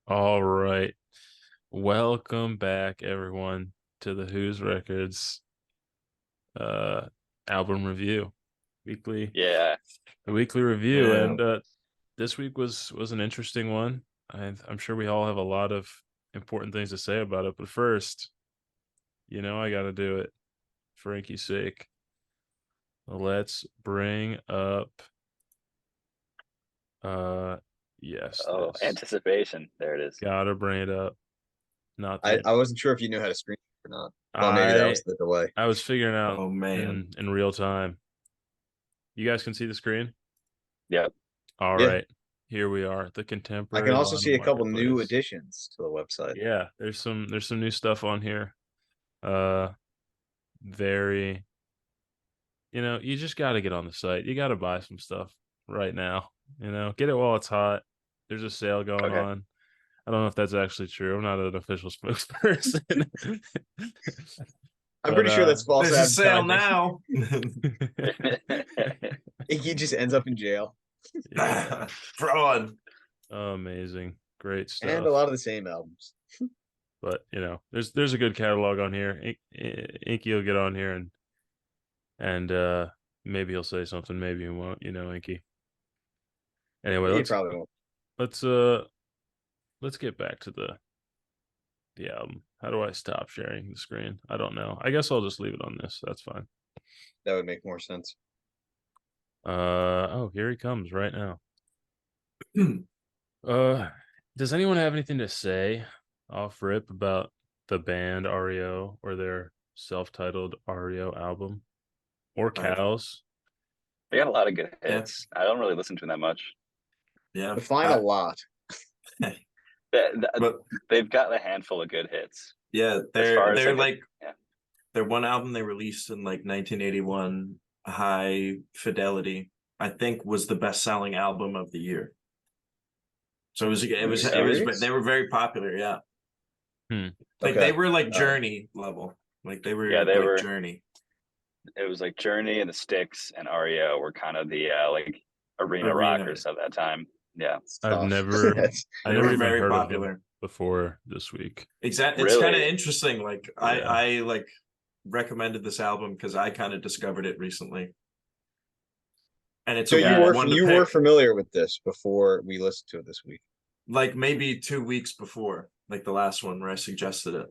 All right. Welcome back, everyone, to the Who's Records uh album review. Weekly Yeah. weekly review. Yeah. And this week was an interesting one. I'm sure we all have a lot of important things to say about it, but first, I gotta do it for Inky's sake. Let's bring up uh yes, Oh, this. anticipation. There it is. Gotta bring it up. Not I, the I wasn't sure if you knew how to screen or not. Well, maybe that I was the delay. I was figuring out Oh man. in real time. You guys can see the screen? Yep. All Yeah. right. Here we are, the I can contemporary also vinyl see a couple new marketplace. additions to the website. Yeah, there's some new stuff on here. Uh very, you just got to get on the site. You got to buy some stuff right now. Get it while it's hot. There's a sale going Okay. on. I don't know if that's actually true. I'm not an official spokesperson. I'm But pretty sure that's false There's a sale advertising. now. He just ends up in jail. yeah, Fraud. amazing. Great And a stuff. lot of the same albums. But there's a good catalog on here. Inky will get on here and maybe he'll say something, maybe he won't, Inky. Anyway, He let's probably won't. let's uh let's get back to the album. How do I stop sharing the screen? I don't know. I guess I'll just leave it on this. That's fine. That would make more sense. Oh, here he comes right now. Uh does anyone have anything to say off rip about the band R.E.O. or their self-titled R.E.O. album? Or Right. cows? They got a lot of good Yeah. hits. I don't really listen to them that much. Yeah. Define a lot. But They've got a handful of good hits. yeah, As far as they're like, like yeah. their one album they released in like 1981, High Fidelity, I think was the best-selling album of the year. So Serious? they were very popular, yeah. Hmm. Like they Okay. were like Journey level. Like they Yeah, were they like were. Journey. It was like Journey and the Styx and REO were kind of the like arena Arena. rockers of that time. Yeah. I've Tough. never That's I They never were even very heard of them popular. before this week. Exactly. It's kind of Really? interesting. Like Yeah. I like recommended this album because I kind of discovered it recently. And it's so a you Yeah. weird were one to you were pick. familiar with this before we listened to it this week. Like maybe 2 weeks before, like the last one where I suggested it.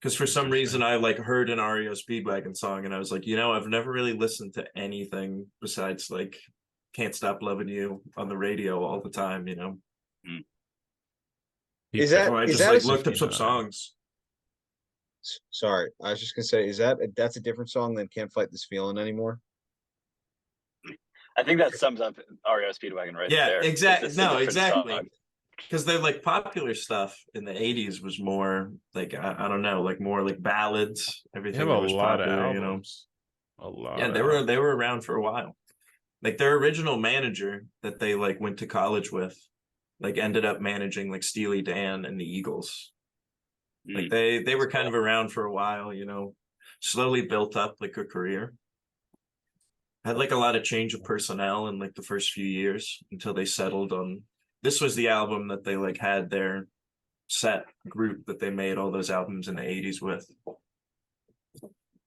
Because for some reason I like heard an REO Speedwagon song and I was like, I've never really listened to anything besides like Can't Stop Loving You on the radio all the time, Mm. Is Peaked at that So I is just that a like looked up some 59. songs. sorry, I was just gonna say, that's a different song than Can't Fight This Feeling anymore? I think that sums up REO Speedwagon right Yeah, there. exactly. It's a No, different exactly. song. Because they're like popular stuff in the 80s was more like I don't know, like more like ballads, They everything have a that was lot of popular, albums. A lot Yeah, of they albums. were around for a while. Like their original manager that they like went to college with, like ended up managing like Steely Dan and the Eagles. Like Mm. they were kind Cool. of around for a while, slowly built up like a career. Had like a lot of change of personnel in like the first few years until they settled on this was the album that they like had their set group that they made all those albums in the 80s with.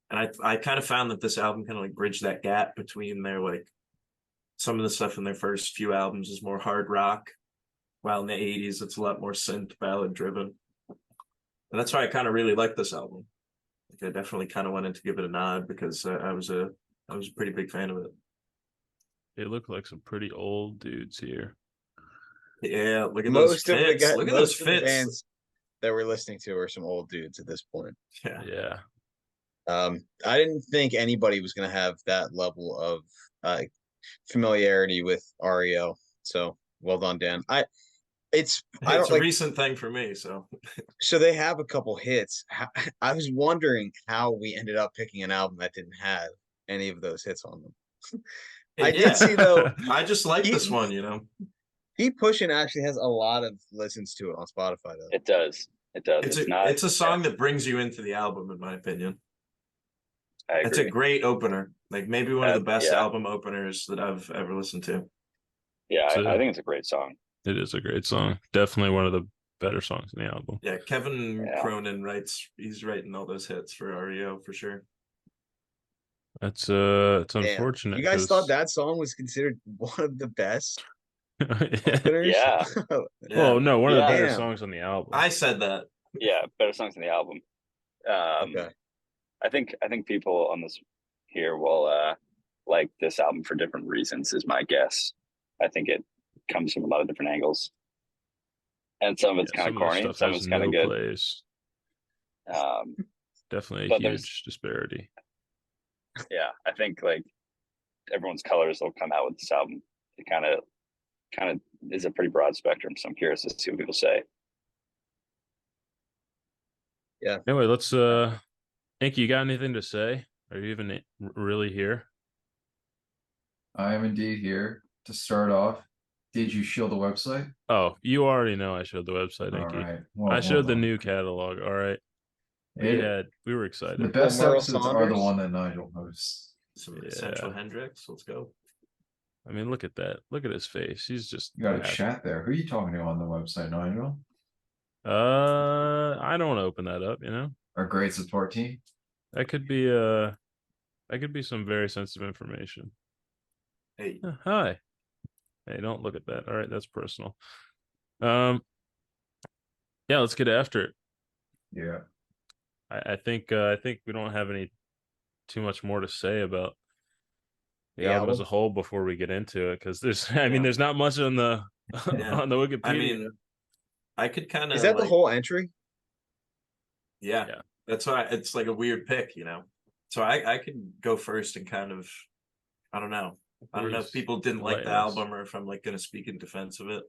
And I kind of found that this album kind of like bridged that gap between their like some of the stuff in their first few albums is more hard rock, while in the 80s it's a lot more synth ballad driven. And that's why I kind of really like this album. Like I definitely kind of wanted to give it a nod because I was a pretty big fan of it. They look like some pretty old dudes here. Yeah, look at those fits. Look at those Most of the fits. bands that we're listening to are some old dudes at this point. Yeah. Yeah. I didn't think anybody was going to have that level of familiarity with REO. So well done, Dan. It's don't a like. recent thing for me, so So they have a couple hits. I was wondering how we ended up picking an album that didn't have any of those hits on them. I did see though. I just like this Keep, one. Keep Pushing actually has a lot of listens to it on Spotify though. It does. It does. It's a song that brings you into the album, in my opinion. I It's a agree. great opener. Like maybe one of the best Yeah. album openers that I've ever listened to. Yeah, So I think it's a great song. It is a great song. Definitely one of the better songs in the album. Yeah, Kevin Yeah. Cronin he's writing all those hits for REO for sure. It's Damn. unfortunate You guys thought because that song was considered one of the best yeah. openers? Yeah. Yeah. Well, no, one of the Yeah. better Damn. songs on the album. I said that. Yeah, better songs in the album. Okay. I think people on this here will like this album for different reasons, is my guess. I think it comes from a lot of different angles, and some of it's Yeah, kind of some of the corny, stuff some of has it's kind of no good. plays. Um, Definitely a but there's huge disparity. yeah, I think like everyone's colors will come out with this album. It kind of is a pretty broad spectrum, so I'm curious to see what people say. Yeah. Anyway, let's Inky, you got anything to say? Are you even really here? I am indeed here to start off. Did you shield the website? Oh, you already know I showed the website, All Inky. right. Well, I well showed the done. new catalog. All right. It, We were the excited. best Merle episodes are the Saunders? one that Nigel hosts. Some Yeah. Essential Hendrix. Let's go. I mean, look at that. Look at his face. He's just You got a happy. chat there. Who are you talking to on the website, Nigel? I don't want to open that up, you know? Our great support team? That could be some very sensitive information. Hey, Hi. Hey, don't look at that. All right, that's personal. Um, yeah, let's get after it. Yeah. I think we don't have any too much more to say about the The album as a album? whole before we get into it, because there's I mean Yeah. there's not much on the Yeah. on the Wikipedia. I mean, I could kind of Is that the like, whole entry? yeah, Yeah. that's why it's like a weird pick, you know. So I could go first and kind of, I don't know. I don't know if Please, people didn't like the enlighten us. album or if I'm like going to speak in defense of it.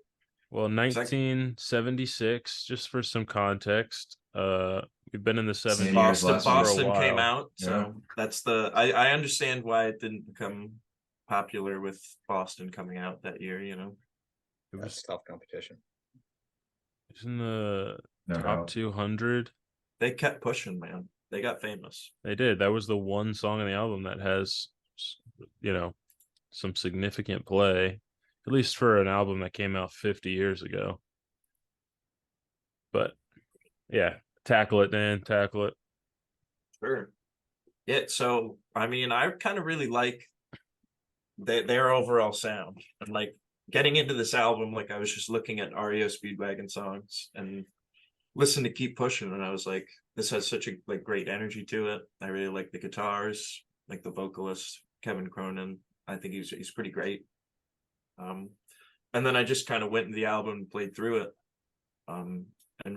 Well, 1976, just for some context. We've been in the Same 70s year as Boston, last year. for a Boston came while. out, so that's the. I understand why it didn't become popular with Boston coming out that year. You know, It That's was tough competition. in the No top doubt. 200. they kept pushing, man. They got famous. They did. That was the one song on the album that has, you know, some significant play, at least for an album that came out 50 years ago. But yeah, tackle it, Dan. Tackle it. Sure. Yeah. So I mean, I kind of really like their overall sound, and like getting into this album, like I was just looking at REO Speedwagon songs and listen to Keep Pushing, and I was like, this has such a like great energy to it. I really like the guitars, like the vocalist Kevin Cronin. I think he's pretty great. And then I just kind of went into the album and played through it, and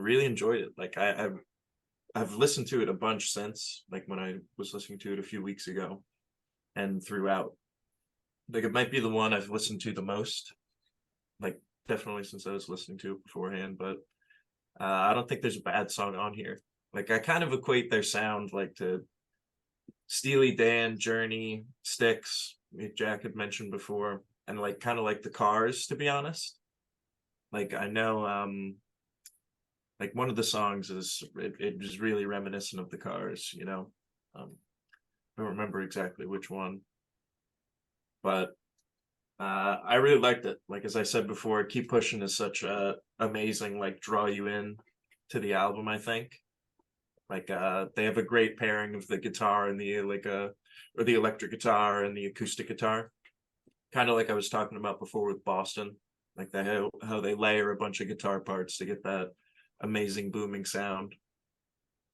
really enjoyed it. Like I've listened to it a bunch since, like when I was listening to it a few weeks ago, and throughout. Like it might be the one I've listened to the most, like definitely since I was listening to it beforehand. But I don't think there's a bad song on here. Like I kind of equate their sound like to Steely Dan, Journey, Styx, Jack had mentioned before, and like kind of like the Cars, to be honest. Like I know like one of the songs is it is really reminiscent of the Cars, you know. I don't remember exactly which one, but I really liked it. Like as I said before, Keep Pushing is such a amazing like draw you in to the album. I think like they have a great pairing of the guitar and the or the electric guitar and the acoustic guitar, kind of like I was talking about before with Boston. Like how they layer a bunch of guitar parts to get that amazing booming sound.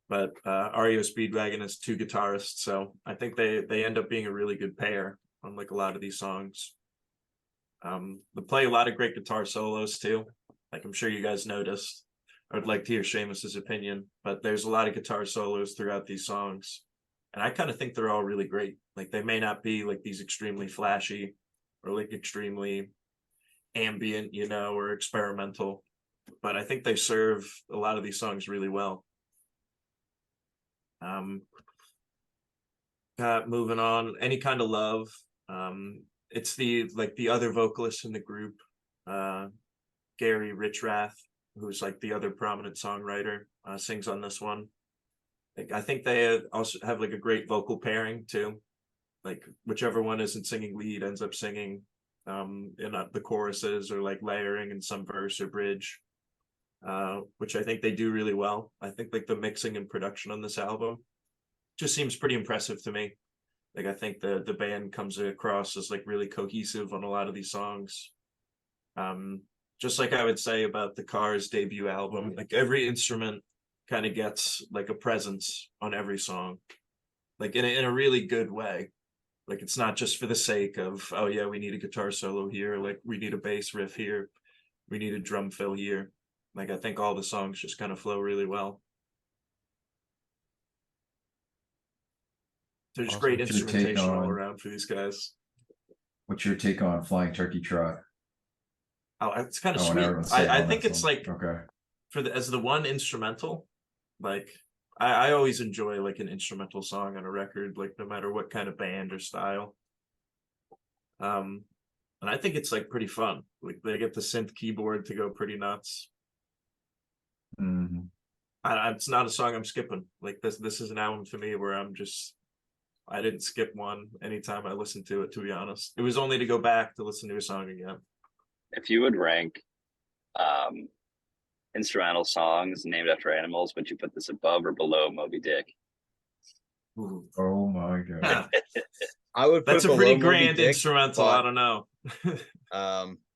But REO Speedwagon has two guitarists, so I think they end up being a really good pair on like a lot of these songs. They play a lot of great guitar solos too. Like I'm sure you guys noticed. I would like to hear Seamus's opinion, but there's a lot of guitar solos throughout these songs, and I kind of think they're all really great. Like they may not be like these extremely flashy or like extremely ambient, you know, or experimental, but I think they serve a lot of these songs really well. Moving on, Any Kind of Love. It's the other vocalist in the group, Gary Richrath, who's like the other prominent songwriter, sings on this one. Like I think they also have like a great vocal pairing too. Like whichever one isn't singing lead ends up singing in the choruses, or like layering in some verse or bridge, which I think they do really well. I think like the mixing and production on this album just seems pretty impressive to me. Like I think the band comes across as like really cohesive on a lot of these songs. Just like I would say about the Cars debut album, like every instrument kind of gets like a presence on every song, like in a really good way. Like it's not just for the sake of, oh yeah, we need a guitar solo here, like we need a bass riff here, we need a drum fill here. Like I think all the songs just kind of flow really well. There's Awesome. great What's your take instrumentation all on- around for these guys. What's your take on Flying Turkey Trot? Oh, it's kind of Oh, and sweet. everyone's saying I on think that it's song. like Okay. for the as the one instrumental, like I always enjoy like an instrumental song on a record, like no matter what kind of band or style. And I think it's like pretty fun. Like they get the synth keyboard to go pretty nuts. Mhm. It's not a song I'm skipping. Like this is an album to me where I didn't skip one anytime I listened to it, to be honest. It was only to go back to listen to a song again. If you would rank instrumental songs named after animals, would you put this above or below Moby Dick? Ooh. Oh my god. I would put That's it a pretty below Moby grand Dick, instrumental. I don't know.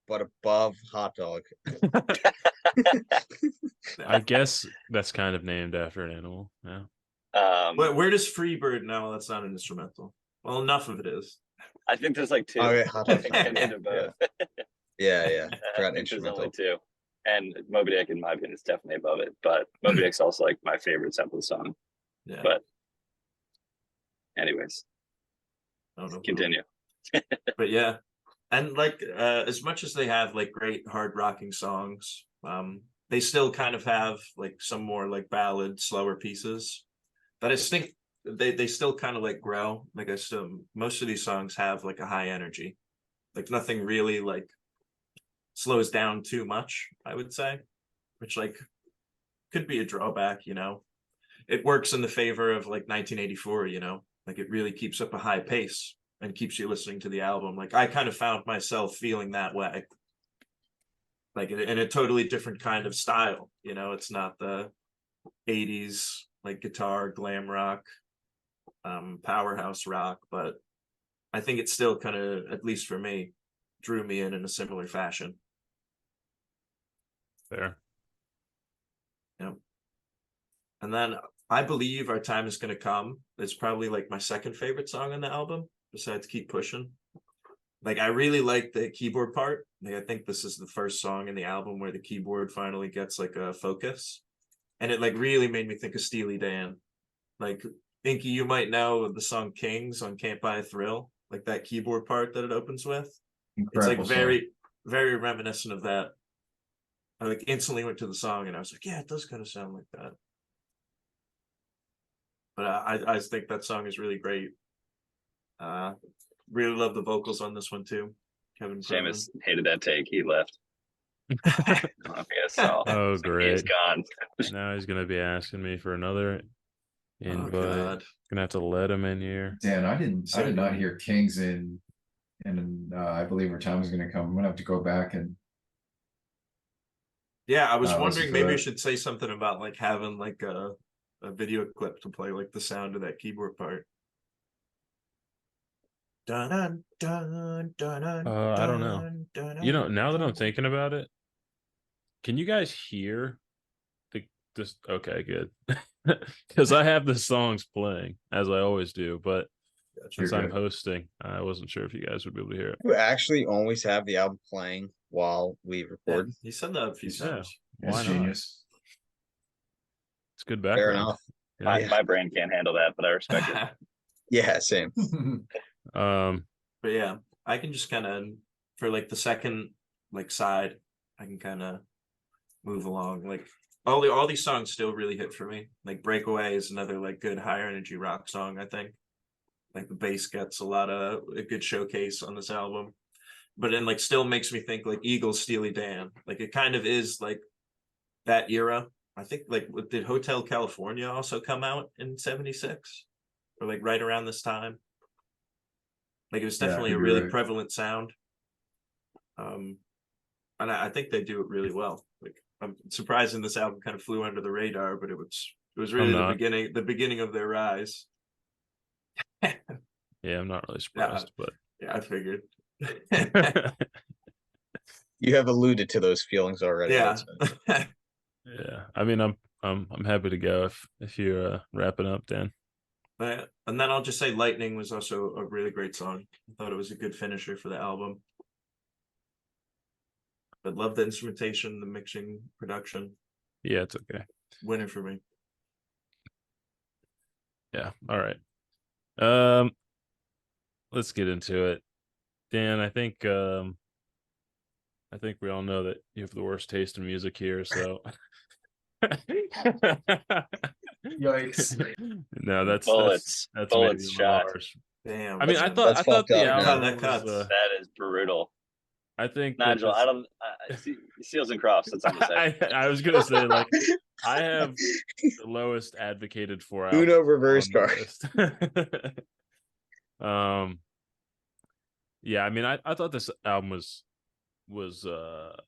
but above Hot Dog. I guess that's kind of named after an animal. Yeah. Where does Freebird? No, that's not an instrumental. Well, enough of it is. I think there's like two. Okay, Hot I Dog's think I fine, named yeah, them both. Yeah. I Forgot think there's only instrumental. two. And Moby Dick, in my opinion, is definitely above it. But Moby Dick's also like my favorite sample song. Yeah. But anyways, I don't know. continue. But yeah, and like as much as they have like great hard rocking songs, they still kind of have like some more like ballad, slower pieces that I think they still kind of like grow. Like I still most of these songs have like a high energy, like nothing really like slows down too much, I would say, which like could be a drawback, you know. It works in the favor of like 1984, you know, like it really keeps up a high pace and keeps you listening to the album. Like I kind of found myself feeling that way, like in a totally different kind of style, you know. It's not the 80s like guitar glam rock, powerhouse rock, but I think it still kind of, at least for me, drew me in a similar fashion. Fair. Yeah. And then I believe Our Time Is Gonna Come is probably like my second favorite song on the album, besides Keep Pushing. Like I really like the keyboard part. Like I think this is the first song in the album where the keyboard finally gets like a focus. And it like really made me think of Steely Dan. Like Inky, you might know the song Kings on Can't Buy a Thrill, like that keyboard part that it opens with. Incredible It's like song. very, very reminiscent of that. I like instantly went to the song and I was like, yeah, it does kind of sound like that. But I think that song is really great. Really love the vocals on this one too. Kevin Cronin. Seamus hated that take. He left. Okay, so Oh, he is great. gone. Now he's gonna be asking me for another Oh invite. God. Gonna have to let him in here. Dan, I did not So- hear Kings and I believe Our Time Is Gonna Come. I'm gonna have to go back and Yeah, I was listen wondering to maybe I that. should say something about like having like a video clip to play like the sound of that keyboard part. Dun, dun, dun, dun, dun, I don't know. dun, dun, You know, now that I'm dun. thinking about it, can you guys hear this? Okay, good. Because I have the songs playing as I always do, but Gotcha. since You're I'm good. hosting, I wasn't sure if you guys would be able to hear it. We actually always have the album playing while we Yeah, record. he said that a few Yeah. times. Why That's not? genius. It's good Fair background. enough. Yeah. Yeah. My brain can't handle that, but I respect it. Yeah, same. Um, But yeah, I can just kind of, for like the second like side, I can kind of move along. Like all these songs still really hit for me. Like Breakaway is another like good higher energy rock song, I think. Like the bass gets a good showcase on this album. But then like still makes me think like Eagles, Steely Dan. Like it kind of is like that era. I think like did Hotel California also come out in 76? Or like right around this time? Like it was Yeah, definitely a could be really right. prevalent sound. And I think they do it really well. Like, I'm surprising this album kind of flew under the radar, but it was really not. the beginning of their rise. Yeah, I'm not really Yeah, surprised, but yeah, I figured. You have alluded to those feelings already. Yeah. yeah. I mean, I'm happy to go if you're wrapping up, Dan. And then I'll just say Lightning was also a really great song. I thought it was a good finisher for the album. But love the instrumentation, the mixing, production. Yeah, it's okay. Winner for me. Yeah. All right. Let's get into it. Dan, I think we all know that you have the worst taste in music here, so Yikes. no, that's Bullets maybe bullets a little shot. harsh. Damn. I mean, That's I thought fucked the up, album man. That was, cuts. That is brutal. I think that Nigel, I don't Seals and Crofts, that's all I'm gonna say. I was gonna say, like, I have the lowest advocated for album Uno reverse on the card. list. Yeah, I mean, I thought this album was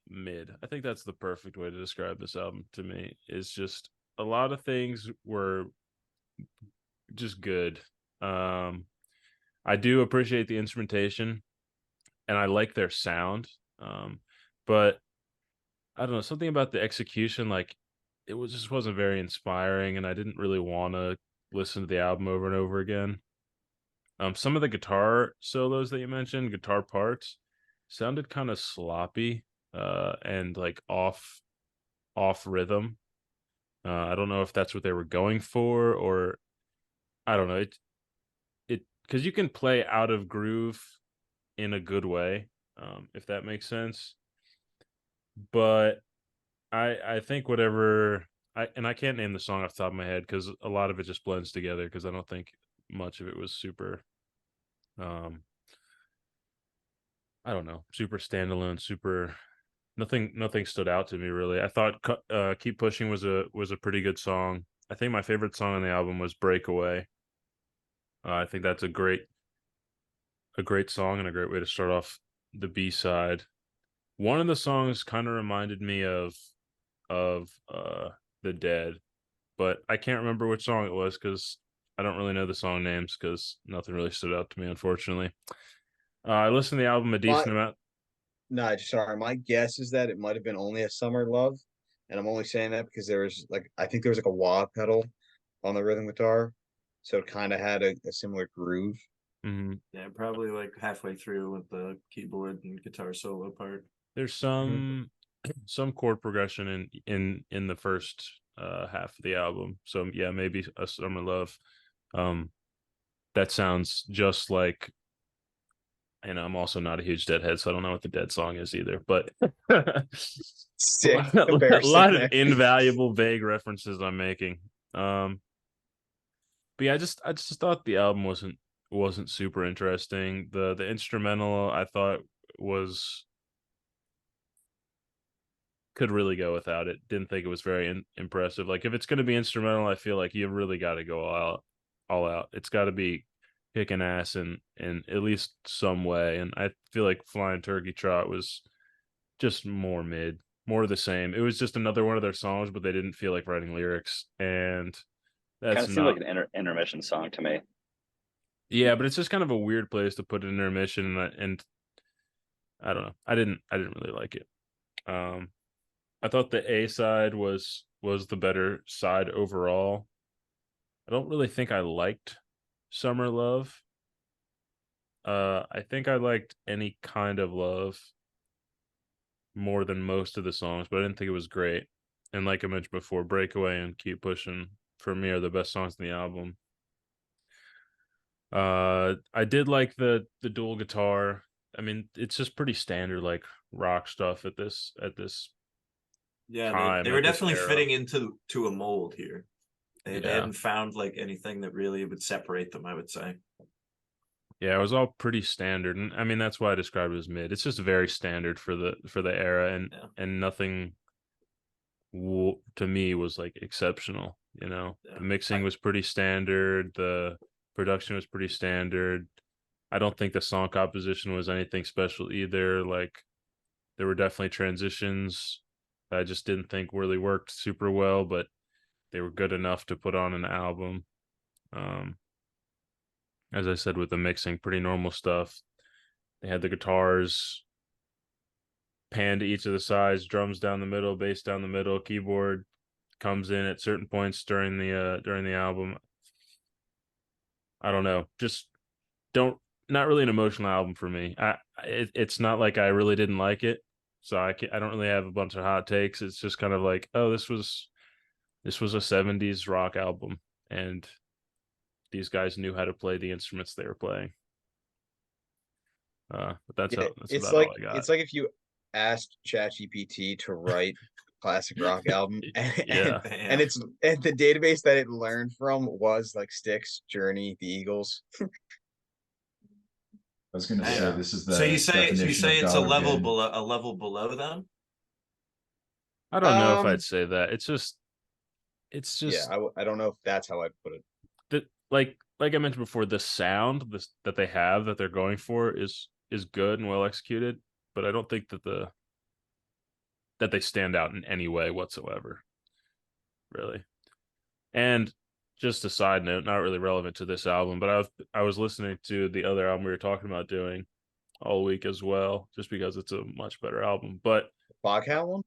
mid. I think that's the perfect way to describe this album to me. Is just a lot of things were just good. I do appreciate the instrumentation and I like their sound. But I don't know, something about the execution, like it was just wasn't very inspiring, and I didn't really want to listen to the album over and over again. Some of the guitar solos that you mentioned, guitar parts, sounded kind of sloppy, and like off rhythm. I don't know if that's what they were going for, or I don't know. It because you can play out of groove in a good way, if that makes sense. But I think whatever I can't name the song off the top of my head because a lot of it just blends together because I don't think much of it was super I don't know, super standalone, super nothing stood out to me really. I thought Keep Pushing was a pretty good song. I think my favorite song on the album was Breakaway. I think that's a great song and a great way to start off the B-side. One of the songs kind of reminded me of The Dead, but I can't remember which song it was because I don't really know the song names because nothing really stood out to me, unfortunately. I listened to the album a decent amount. No, sorry. My guess is that it might have been Only a Summer Love. And I'm only saying that because there was like I think there was like a wah pedal on the rhythm guitar. So it kind of had a similar groove. Mm-hmm. Yeah, probably like halfway through with the keyboard and guitar solo part. There's some chord progression in the first half of the album. So yeah, maybe A Summer Love. That sounds just like, and I'm also not a huge Deadhead, so I don't know what the Dead song is either. But Sick a lot of comparison. invaluable vague references I'm making. But yeah, I just thought the album wasn't super interesting. The instrumental I thought was could really go without it. Didn't think it was very impressive. Like if it's going to be instrumental, I feel like you really got to go all out. It's got to be kicking ass in at least some way. And I feel like Flying Turkey Trot was just more mid, more of the same. It was just another one of their songs, but they didn't feel like writing lyrics, and Kind that's of seemed not. like an intermission song to me. Yeah, but it's just kind of a weird place to put an intermission, and I don't know. I didn't really like it. I thought the A side was the better side overall. I don't really think I liked Summer Love. I think I liked Any Kind of Love more than most of the songs, but I didn't think it was great. And like I mentioned before, Breakaway and Keep Pushing for me are the best songs in the album. I did like the dual guitar. I mean, it's just pretty standard like rock stuff at this Yeah, time. they were at this definitely era. fitting into a mold here. They Yeah. hadn't found like anything that really would separate them, I would say. Yeah, it was all pretty standard, and I mean that's why I described it as mid. It's just very standard for the era, and nothing to me was like exceptional. You know, Yeah. the mixing was pretty standard, the production was pretty standard. I don't think the song composition was anything special either. Like there were definitely transitions that I just didn't think really worked super well, but they were good enough to put on an album. As I said, with the mixing, pretty normal stuff. They had the guitars panned to each of the sides, drums down the middle, bass down the middle, keyboard comes in at certain points during the album. I don't know, just don't not really an emotional album for me. It's not like I really didn't like it, so I don't really have a bunch of hot takes. It's just kind of like, oh, this was a 70s rock album, and these guys knew how to play the instruments they were playing. But that's about all I got. It's like if you asked ChatGPT to write a classic rock album, Yeah. and the database that it learned from was like Styx, Journey, the Eagles. I was gonna Yeah. say this is the So you say definition of it's a dollar level bin. below them? I don't know if I'd say that. It's just Yeah, I don't know if that's how I'd put it. that, like I mentioned before, the sound that they have that they're going for is good and well executed, but I don't think that they stand out in any way whatsoever, really. And just a side note, not really relevant to this album, but I was listening to the other album we were talking about doing all week as well, just because it's a much better album. But Foghat one?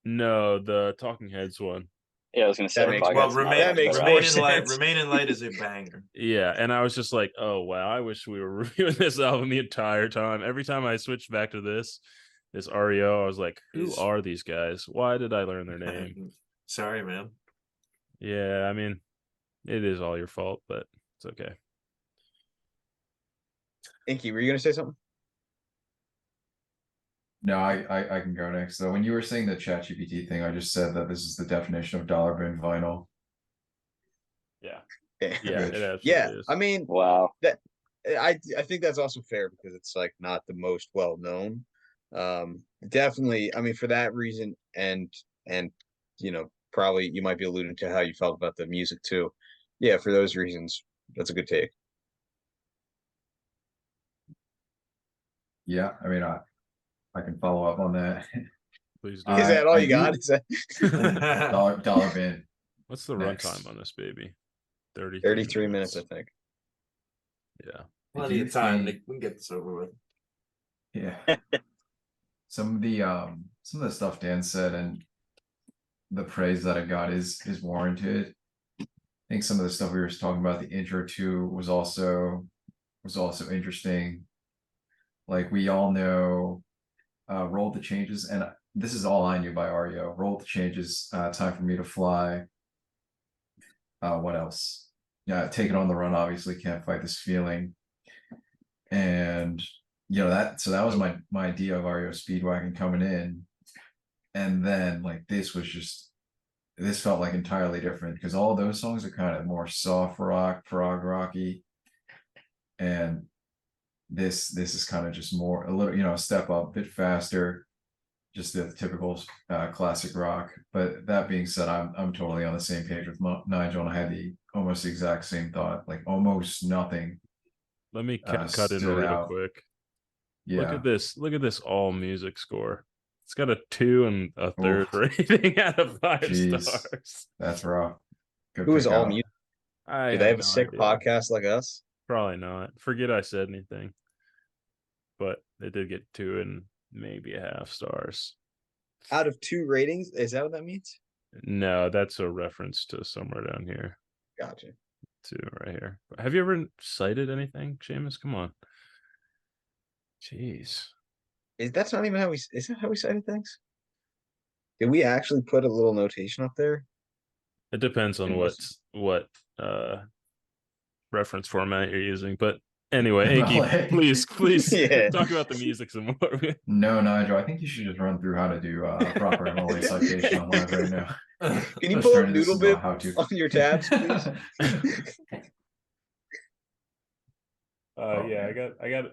no, the Talking Heads one. Yeah, I was gonna say That makes- Foghat's Well, not that much makes better. more sense. Remain in Light is a banger. Yeah, and I was just like, oh wow, I wish we were reviewing this album the entire time. Every time I switched back to this R.E.O, I was like, who are these guys? Why did I learn their name? Sorry, man. Yeah, I mean, it is all your fault, but it's okay. Inky, were you gonna say something? No, I can go next. So when you were saying the ChatGPT thing, I just said that this is the definition of dollar bin vinyl. Yeah, Yeah, yeah, it absolutely yeah. is. I mean, Wow. I think that's also fair because it's like not the most well known. Definitely, I mean, for that reason, and you know, probably you might be alluding to how you felt about the music too. Yeah, for those reasons, that's a good take. Yeah, I mean, I can follow up on that. Please do. Is that all I you got? do- Is that dollar bin. What's the Next. runtime on this baby? 33 minutes, I think. Yeah. Plenty of time. We can get this over with. Yeah. Some of the stuff Dan said and the praise that I got is warranted. I think some of the stuff we were talking about, the intro to was also interesting. Like we all know Roll the Changes, and this is all I knew by R.E.O. Roll the Changes, Time for Me to Fly. What else? Yeah, Take It on the Run, obviously Can't Fight This Feeling. And you know that was my idea of R.E.O. Speedwagon coming in. And then like this felt like entirely different because all those songs are kind of more soft rock, prog rocky. And this is kind of just more a little, a step up, a bit faster, just the typical classic rock. But that being said, I'm totally on the same page with Nigel, and I had the almost exact same thought. Like almost nothing. Let me cut in stood real out. quick. Yeah. Look at this all music score. It's got a 2 and a third Oof. rating out of 5 Jeez. stars. That's rough. Good Who is pick all out. music? I Do they have a no sick idea. podcast like us? Probably not. Forget I said anything. But they did get 2 and maybe a half stars. Out of 2 ratings, is that what that means? No, that's a reference to somewhere down here. Gotcha. 2 right here. Have you ever cited anything, Seamus? Come on. Jeez. That's not even how we. Is that how we cited things? Did we actually put a little notation up there? It depends on what reference format you're using, but anyway, Anki, please Yeah. talk about the music some more. No, Nigel, I think you should just run through how to do proper MLA citation on live right now. Can you Just pull up turn this into a Noodlebib how-to. on your tabs, please? Yeah, I got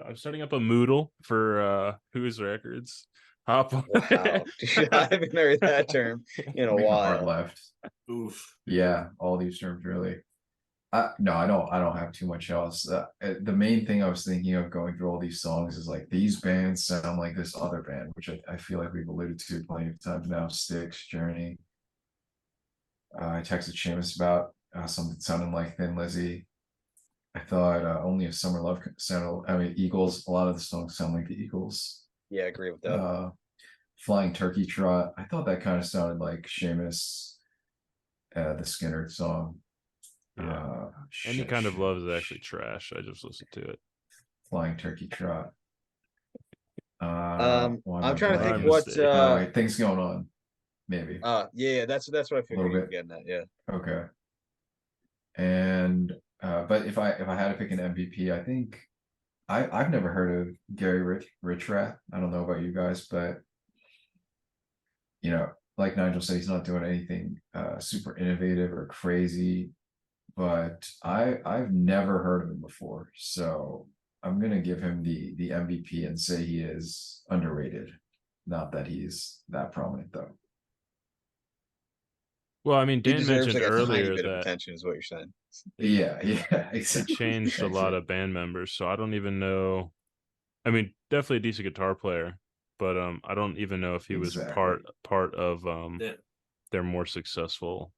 I'm starting up a Moodle for WhosRecords. Hop on. Wow, dude, I haven't heard that term in a Make my heart while. left. Oof. Yeah, all these terms really. No, I don't have too much else. The main thing I was thinking of going through all these songs is like these bands sound like this other band, which I feel like we've alluded to plenty of times now. Styx, Journey. I texted Seamus about something sounding like Thin Lizzy. I thought Only a Summer Love sounded. I mean, Eagles. A lot of the songs sound like the Eagles. Yeah, I agree with that. Flying Turkey Trot. I thought that kind of sounded like Seamus, the Skinner song. Yeah. Any Kind of Love is actually trash. I just listened to it. Flying Turkey Trot. I'm trying to think blanking? what wait, things going on. Maybe. yeah, that's what I figured you were bit. getting at. Yeah. Okay. And but if I had to pick an MVP, I think I've never heard of Gary Richrath. I don't know about you guys, but you know, like Nigel said, he's not doing anything super innovative or crazy. But I've never heard of him before, so I'm gonna give him the MVP and say he is underrated. Not that he's that prominent though. Well, I mean, He Dan deserves mentioned like a tiny earlier bit of that attention, is what you're saying. Yeah, he exactly. changed a lot of band members, so I don't even know. I mean, definitely a decent guitar player, but I don't even know if he was Exactly. part of Yeah, their more successful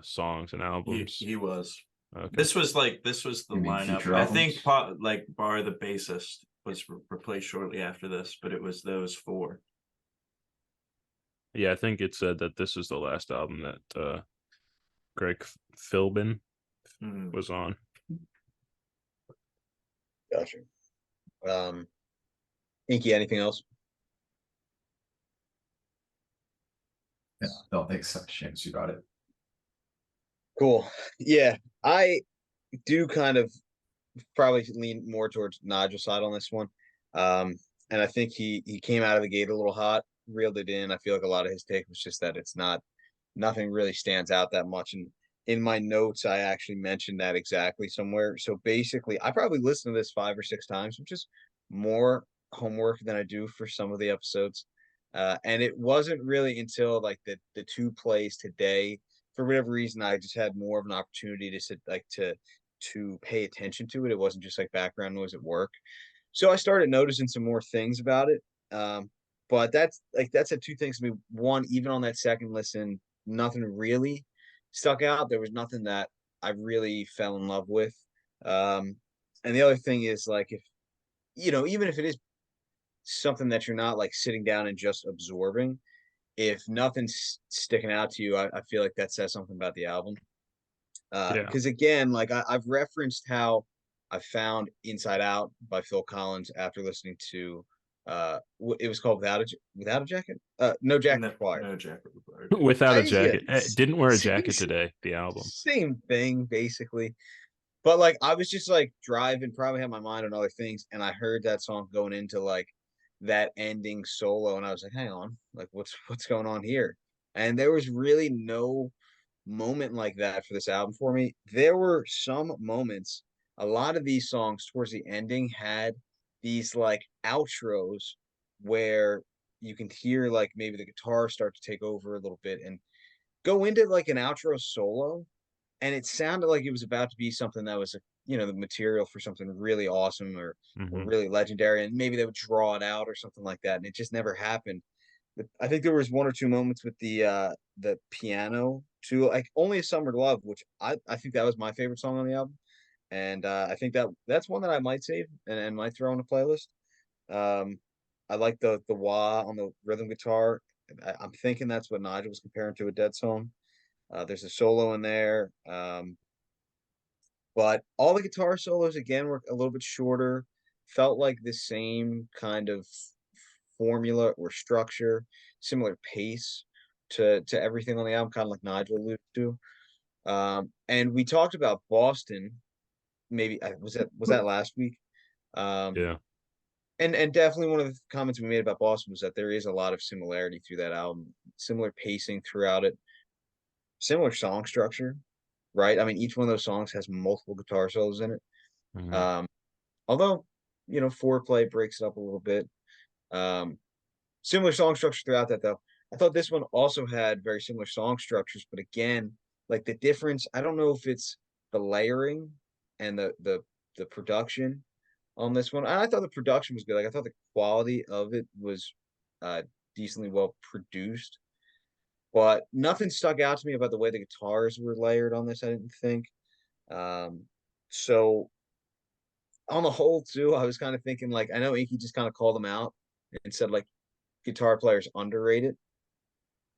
songs and albums. he was. Okay. This was the You mean lineup. future I think albums? like bar the bassist was replaced shortly after this, but it was those four. Yeah, I think it said that this is the last album that Greg Philbin was on. Gotcha. Inky, anything else? Yeah, don't think so. James, you got it. Cool. Yeah, I do kind of probably lean more towards Nigel's side on this one. And I think he came out of the gate a little hot, reeled it in. I feel like a lot of his take was just that it's nothing really stands out that much. And in my notes, I actually mentioned that exactly somewhere. So basically, I probably listened to this 5 or 6 times, which is more homework than I do for some of the episodes. And it wasn't really until like the two plays today, for whatever reason, I just had more of an opportunity to sit like to pay attention to it. It wasn't just like background noise at work. So I started noticing some more things about it. But that's the two things to me. One, even on that second listen, nothing really stuck out. There was nothing that I really fell in love with. And the other thing is like if even if it is something that you're not like sitting down and just absorbing, if nothing's sticking out to you, I feel like that says something about the album. Yeah. Because again, like I've referenced how I found Inside Out by Phil Collins after listening to it was called Without a Jacket? No Jacket Required. No jacket required. Without a Yeah, jacket. Didn't wear a jacket today, the album. same thing basically. But like I was just like driving, probably had my mind on other things, and I heard that song going into like that ending solo, and I was like, hang on, like what's going on here? And there was really no moment like that for this album for me. There were some moments, a lot of these songs towards the ending had these like outros where you can hear like maybe the guitar start to take over a little bit and go into like an outro solo, and it sounded like it was about to be something that was the material for something really awesome or really legendary, and maybe they would draw it out or something like that, and it just never happened. I think there was one or two moments with the piano to like Only a Summer Love, which I think that was my favorite song on the album. And I think that's one that I might save and might throw on a playlist. I like the wah on the rhythm guitar. I'm thinking that's what Nigel was comparing to a Dead song. There's a solo in there. But all the guitar solos again were a little bit shorter, felt like the same kind of formula or structure, similar pace to everything on the album, kind of like Nigel alluded to. And we talked about Boston. Maybe was that last week? Yeah. And definitely one of the comments we made about Boston was that there is a lot of similarity through that album, similar pacing throughout it, similar song structure, right? I mean, each one of those songs has multiple guitar solos in it. Mhm. Although, Foreplay breaks it up a little bit. Similar song structure throughout that though. I thought this one also had very similar song structures, but again, like the difference, I don't know if it's the layering and the production on this one. I thought the production was good. Like I thought the quality of it was decently well produced, but nothing stuck out to me about the way the guitars were layered on this. I didn't think. So on the whole, too, I was kind of thinking like I know Inky just kind of called them out and said like guitar players underrated,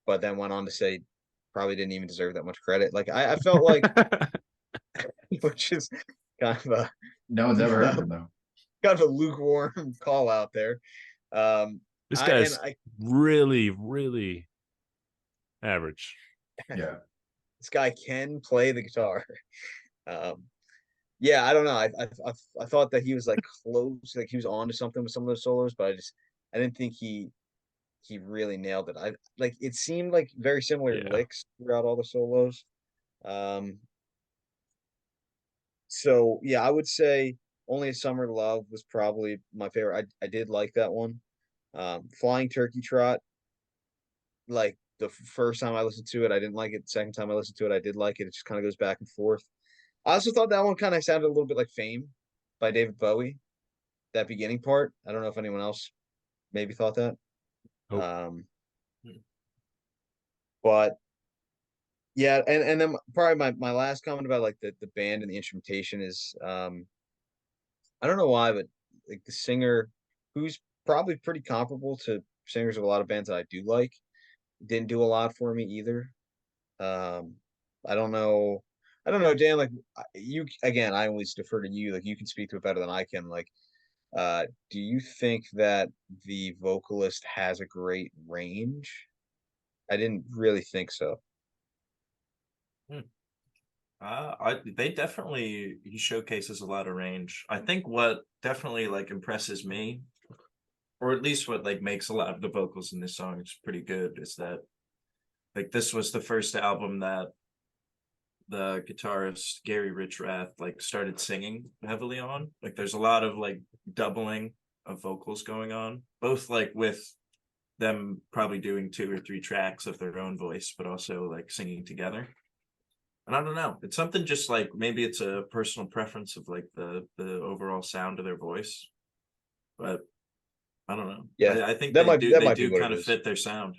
but then went on to say probably didn't even deserve that much credit. Like I felt like, which is kind of a No one's ever heard of him though. kind of a lukewarm call out there. This I and guy's I really, really average. Yeah. this guy can play the guitar. Yeah, I don't know. I thought that he was like close, like he was on to something with some of those solos, but I didn't think he really nailed it. I like it seemed like very similar Yeah. licks throughout all the solos. Um, so yeah, I would say Only a Summer Love was probably my favorite. I did like that one. Flying Turkey Trot, like the first time I listened to it, I didn't like it. The second time I listened to it, I did like it. It just kind of goes back and forth. I also thought that one kind of sounded a little bit like Fame by David Bowie. That beginning part. I don't know if anyone else maybe thought that. Nope. But yeah, and then probably my last comment about like the band and the instrumentation is I don't know why, but like the singer who's probably pretty comparable to singers of a lot of bands that I do like, didn't do a lot for me either. Um I don't know. I don't know, Dan, like you again, I always defer to you. Like you can speak to it better than I can. Like do you think that the vocalist has a great range? I didn't really think so. They definitely he showcases a lot of range. I think what definitely like impresses me, or at least what like makes a lot of the vocals in this song is pretty good, is that like this was the first album that the guitarist Gary Richrath like started singing heavily on. Like there's a lot of like doubling of vocals going on, both like with them probably doing 2 or 3 tracks of their own voice, but also like singing together. And I don't know, it's something just like maybe it's a personal preference of like the overall sound of their voice, but I don't know. Yeah, I think that they might be do what it kind of is. fit their sound.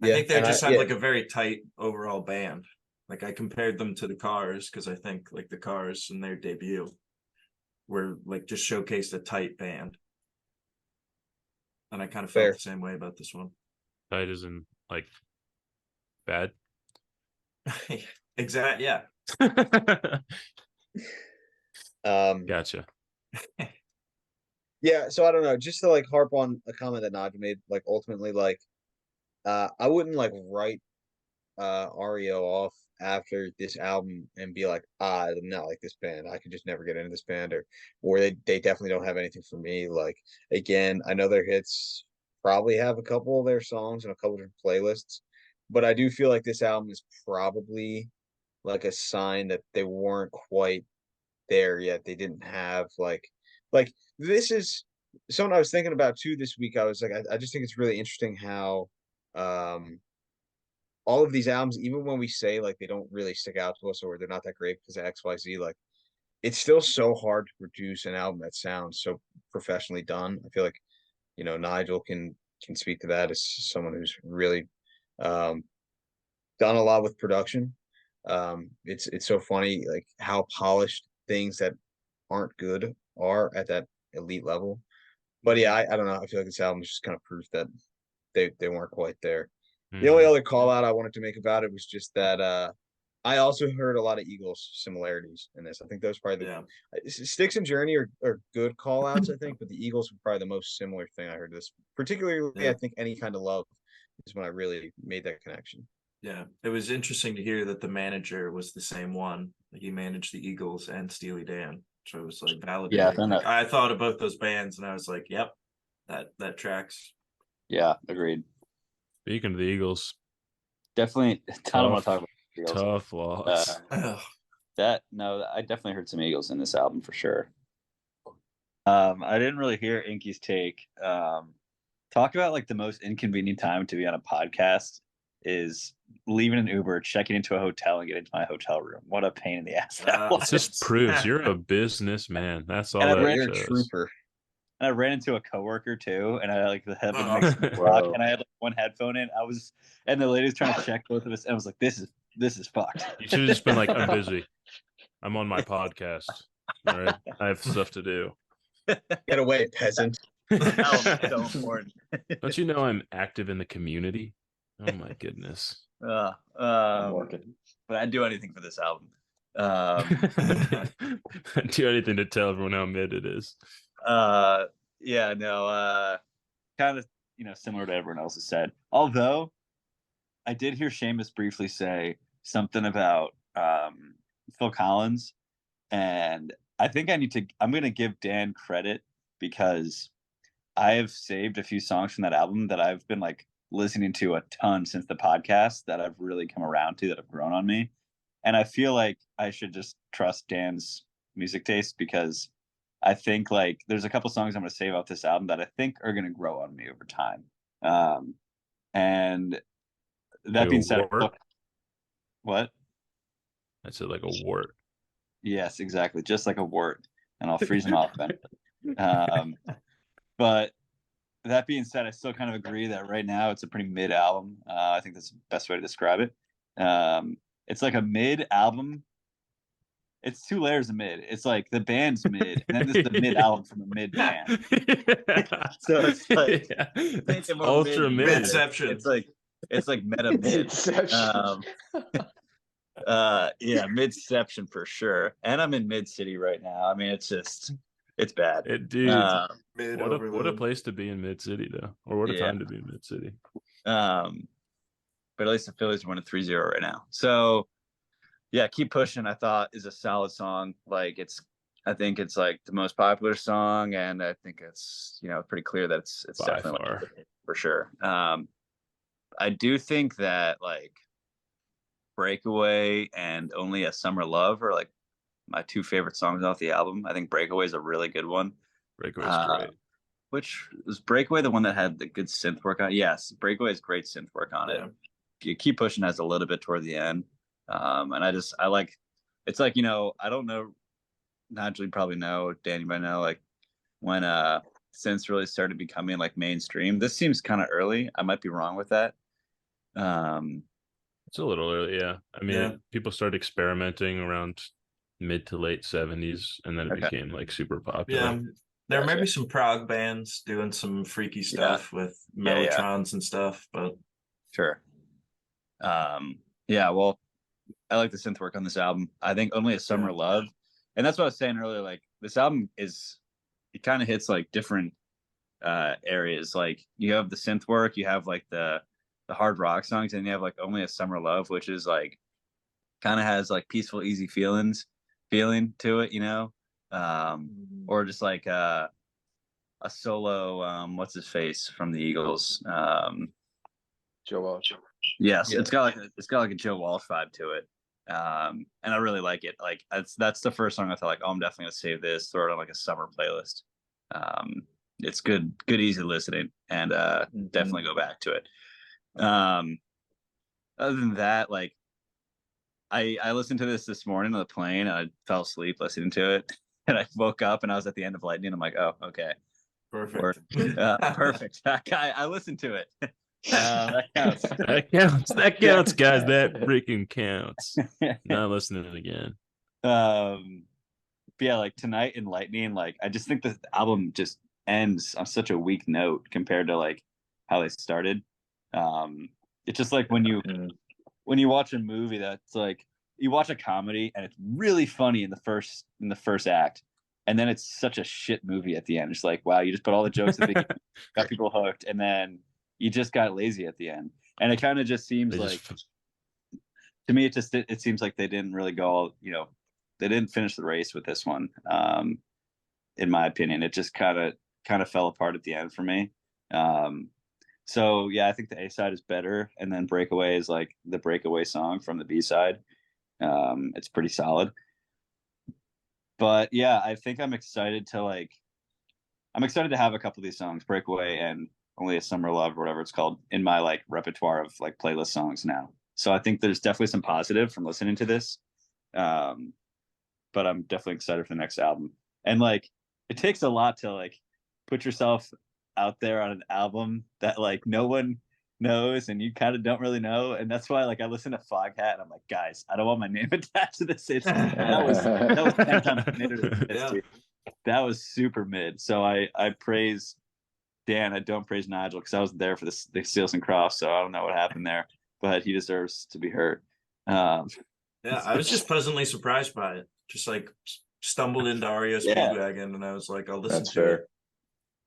I Yeah, think they and just have yeah, like a very tight overall band. Like I compared them to the Cars because I think like the Cars in their debut were like just showcased a tight band, and I kind of felt fair. the same way about this one. Tight isn't like bad. Exactly. Yeah. Um, Gotcha. yeah, so I don't know, just to like harp on a comment that Nigel made, like ultimately, like I wouldn't like write REO off after this album and be like, I'm not like this band. I could just never get into this band, or they definitely don't have anything for me. Like again, I know their hits probably have a couple of their songs and a couple of different playlists, but I do feel like this album is probably like a sign that they weren't quite there yet. They didn't have like this is something I was thinking about too this week. I was like, I just think it's really interesting how um all of these albums, even when we say like they don't really stick out to us or they're not that great because of XYZ, like it's still so hard to produce an album that sounds so professionally done. I feel like, Nigel can speak to that as someone who's really um done a lot with production. It's so funny like how polished things that aren't good are at that elite level. But yeah, I don't know. I feel like this album is just kind of proof that they weren't quite there. The only Mhm. other call out I wanted to make about it was just that I also heard a lot of Eagles similarities in this. I think those probably Yeah. Sticks and Journey are good call outs, I think, but the Eagles were probably the most similar thing I heard this. Particularly, Yeah. I think Any Kind of Love is when I really made that connection. Yeah. It was interesting to hear that the manager was the same one. He managed the Eagles and Steely Dan. So it was like Yeah, I validating. found Like that. I thought of both those bands and I was like, yep, that tracks. Yeah, agreed. Speaking of the Eagles, Definitely. I don't want to talk tough, about the Eagles. tough loss. Ugh. I definitely heard some Eagles in this album for sure. I didn't really hear Inky's take. Talk about like the most inconvenient time to be on a podcast is leaving an Uber, checking into a hotel, and getting to my hotel room. What a pain in the ass that It just was. proves you're a businessman. That's all And that You're a shows. trooper. And I ran into a coworker too, and I like had been Oh. mixing the block, Whoa. and I had like one headphone in. And the lady was trying to check both of us, and I was like, "This is fucked." You should have just been like, I'm busy. I'm on my podcast. All right. I have stuff to do. Get away, peasant. So important. Don't you know I'm active in the community? Oh my goodness. I'm working, but I'd do anything for this album. Do anything to tell everyone how mid it is. Yeah, no, kind of, similar to everyone else has said. Although I did hear Seamus briefly say something about Phil Collins, and I think I'm going to give Dan credit because I have saved a few songs from that album that I've been like listening to a ton since the podcast that I've really come around to, that have grown on me. And I feel like I should just trust Dan's music taste, because I think like there's a couple songs I'm going to save off this album that I think are going to grow on me over time. And that Like being a said, wart? What? I said like a wart. Yes, exactly. Just like a wart, and I'll freeze them off then. But that being said, I still kind of agree that right now it's a pretty mid album. I think that's the best way to describe it. It's like a mid album. It's two layers of mid. It's like the band's mid, and then there's the mid album from a mid band. So it's like it's ultra mid. Midception. It's like meta mid. Yeah, midception for sure. And I'm in mid city right now. I mean, it's bad. Dude, Mid what a overload. place to be in mid city though, or what a Yeah. time to be in mid city. But at least the Phillies are winning 3-0 right now. So yeah, Keep Pushing, I thought, is a solid song. Like I think it's like the most popular song, and I think it's pretty clear that it's By definitely far. for sure. I do think that like Breakaway and Only a Summer Love are like my two favorite songs off the album. I think Breakaway is a really good one. Breakaway's great. Which was Breakaway the one that had the good synth work on it? Yes, Breakaway has great synth work on it. You Keep Pushing has a little bit toward the end. And I like, it's like, I don't know, Nigel, you probably know, Dan, you might know, like when synths really started becoming like mainstream. This seems kind of early. I might be wrong with that. It's a little early, yeah. I mean, Yeah. people started experimenting around mid to late 70s, and then it Okay. became like super popular. Yeah. There may Gotcha. be some prog bands doing some freaky stuff with mellotrons and stuff, but Sure. Yeah, well, I like the synth work on this album. I think Only a Summer Love, and that's what I was saying earlier. Like this album it kind of hits like different areas. Like you have the synth work, you have like the hard rock songs, and you have like Only a Summer Love, which is like kind of has like peaceful, easy feeling to it, or just like a solo. What's his face from the Eagles? Joe Walsh. Yes, Yeah. it's got like a Joe Walsh vibe to it. And I really like it. Like that's the first song I thought like, oh, I'm definitely gonna save this, throw it on like a summer playlist. It's good, easy listening, and definitely go back to it. Other than that, like I listened to this morning on the plane, and I fell asleep listening to it, and I woke up and I was at the end of Lightning. I'm like, oh, okay, perfect. perfect. I listened to it. That counts. That counts, guys. That freaking counts. Not listening again. But yeah, like Tonight in Lightning, like I just think the album just ends on such a weak note compared to like how they started. It's just like when you watch a movie that's like, you watch a comedy and it's really funny in the first act, and then it's such a shit movie at the end. It's like, wow, you just put all the jokes at the beginning, got people hooked, and then you just got lazy at the end. And it kind of just seems to me, it seems like they didn't really go, they didn't finish the race with this one. In my opinion, it just kind of fell apart at the end for me. So yeah, I think the A side is better, and then Breakaway is like the breakaway song from the B side. It's pretty solid. But yeah, I think I'm excited to have a couple of these songs, Breakaway and Only a Summer Love or whatever it's called in my like repertoire of like playlist songs now. So I think there's definitely some positive from listening to this. But I'm definitely excited for the next album. And like it takes a lot to like put yourself out there on an album that like no one knows and you kind of don't really know. And that's why like I listen to Foghat and I'm like, guys, I don't want my name attached to this. That was 10 times mid. Yeah. That was super mid. So I praise Dan. I don't praise Nigel because I was there for the Seals and Crofts, so I don't know what happened there, but he deserves to be heard. Yeah, I was just pleasantly surprised by it. Just like stumbled into R.E.O. Speedwagon, and I was like, I'll listen That's to fair. it.